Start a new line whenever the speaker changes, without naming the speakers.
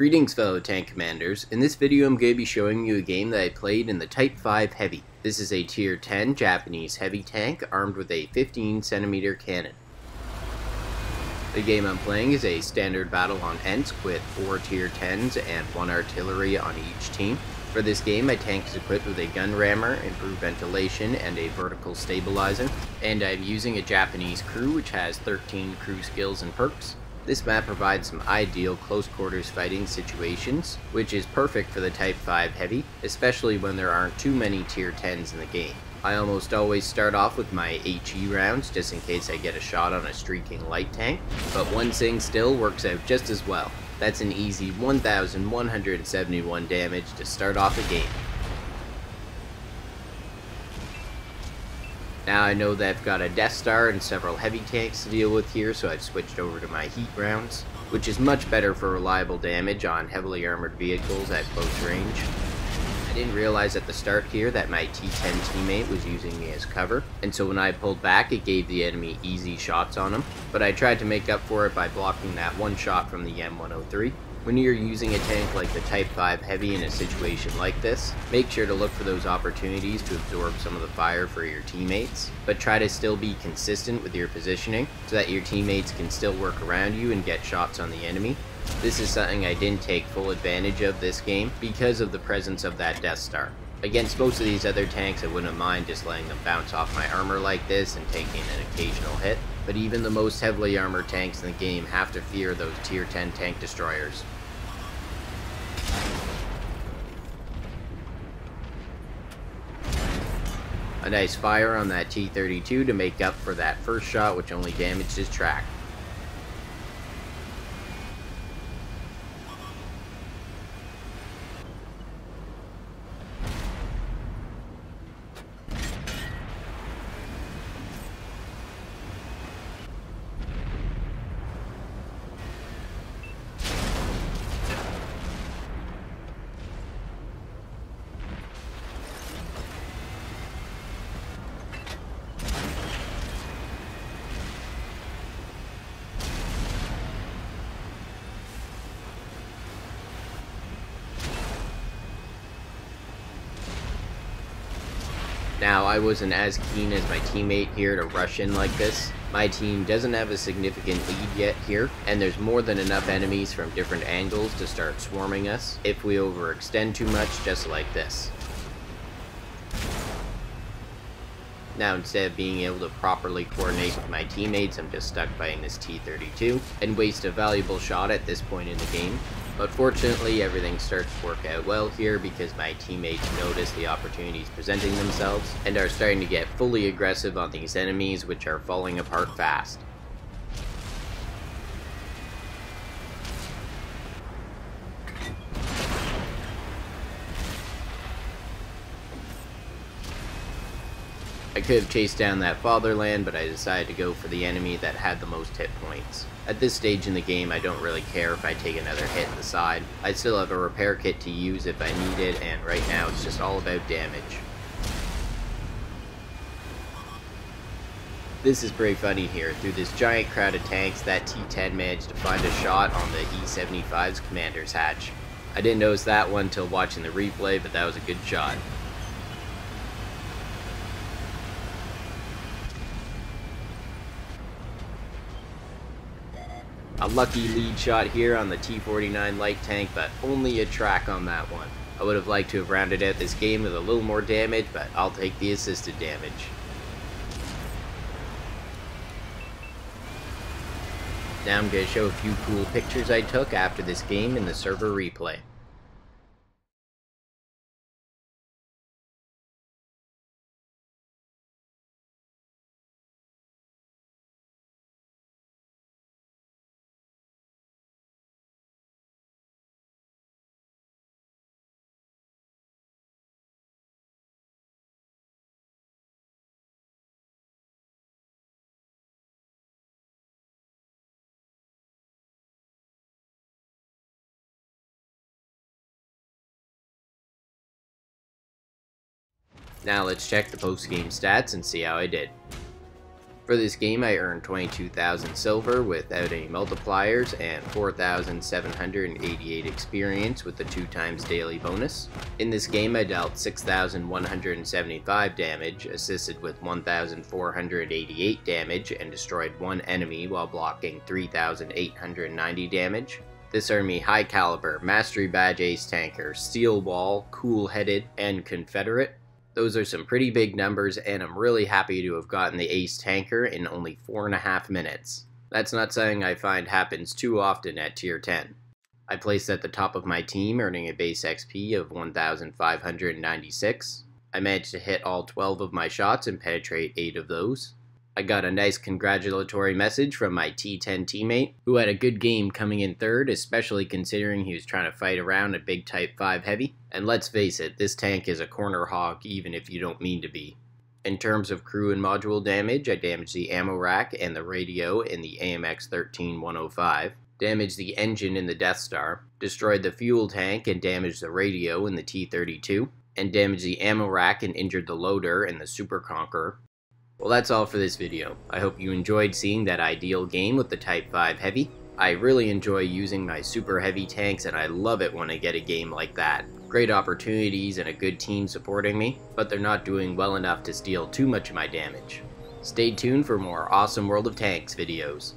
Greetings fellow tank commanders. In this video I'm going to be showing you a game that I played in the Type 5 Heavy. This is a Tier 10 Japanese heavy tank armed with a 15cm cannon. The game I'm playing is a standard battle on Ensk with 4 Tier 10s and 1 artillery on each team. For this game my tank is equipped with a gun rammer, improved ventilation, and a vertical stabilizer. And I'm using a Japanese crew which has 13 crew skills and perks. This map provides some ideal close quarters fighting situations, which is perfect for the Type 5 Heavy, especially when there aren't too many Tier 10s in the game. I almost always start off with my HE rounds just in case I get a shot on a streaking light tank, but one thing still works out just as well. That's an easy 1171 damage to start off a game. Now I know that I've got a Death Star and several heavy tanks to deal with here, so I've switched over to my heat rounds, which is much better for reliable damage on heavily armored vehicles at close range. I didn't realize at the start here that my T10 teammate was using me as cover, and so when I pulled back it gave the enemy easy shots on him, but I tried to make up for it by blocking that one shot from the M103. When you're using a tank like the Type 5 Heavy in a situation like this, make sure to look for those opportunities to absorb some of the fire for your teammates, but try to still be consistent with your positioning so that your teammates can still work around you and get shots on the enemy. This is something I didn't take full advantage of this game because of the presence of that Death Star. Against most of these other tanks I wouldn't mind just letting them bounce off my armor like this and taking an occasional hit, but even the most heavily armored tanks in the game have to fear those Tier 10 tank destroyers. A nice fire on that T-32 to make up for that first shot which only damaged his track. Now, I wasn't as keen as my teammate here to rush in like this. My team doesn't have a significant lead yet here, and there's more than enough enemies from different angles to start swarming us if we overextend too much, just like this. Now, instead of being able to properly coordinate with my teammates, I'm just stuck fighting this T-32 and waste a valuable shot at this point in the game. But fortunately, everything starts to work out well here because my teammates notice the opportunities presenting themselves and are starting to get fully aggressive on these enemies, which are falling apart fast. I could have chased down that Fatherland, but I decided to go for the enemy that had the most hit points. At this stage in the game, I don't really care if I take another hit in the side. I still have a repair kit to use if I need it, and right now it's just all about damage. This is pretty funny here. Through this giant crowd of tanks, that T-10 managed to find a shot on the E-75's commander's hatch. I didn't notice that one until watching the replay, but that was a good shot. A lucky lead shot here on the T-49 light tank, but only a track on that one. I would have liked to have rounded out this game with a little more damage, but I'll take the assisted damage. Now I'm going to show a few cool pictures I took after this game in the server replay. Now let's check the post-game stats and see how I did. For this game I earned 22,000 silver without any multipliers and 4,788 experience with the 2x daily bonus. In this game I dealt 6,175 damage, assisted with 1,488 damage, and destroyed one enemy while blocking 3,890 damage. This earned me High Caliber, Mastery Badge Ace Tanker, Steel Wall, Cool Headed, and Confederate. Those are some pretty big numbers, and I'm really happy to have gotten the Ace Tanker in only 4.5 minutes. That's not something I find happens too often at tier 10. I placed at the top of my team, earning a base XP of 1,596. I managed to hit all 12 of my shots and penetrate 8 of those. I got a nice congratulatory message from my T10 teammate, who had a good game coming in third, especially considering he was trying to fight around a big Type 5 heavy. And let's face it, this tank is a corner hog even if you don't mean to be. In terms of crew and module damage, I damaged the ammo rack and the radio in the AMX 13105, damaged the engine in the Death Star, destroyed the fuel tank and damaged the radio in the T-32, and damaged the ammo rack and injured the loader in the Super Conqueror. Well, that's all for this video. I hope you enjoyed seeing that ideal game with the Type 5 Heavy. I really enjoy using my super heavy tanks, and I love it when I get a game like that. Great opportunities and a good team supporting me, but they're not doing well enough to steal too much of my damage. Stay tuned for more awesome World of Tanks videos.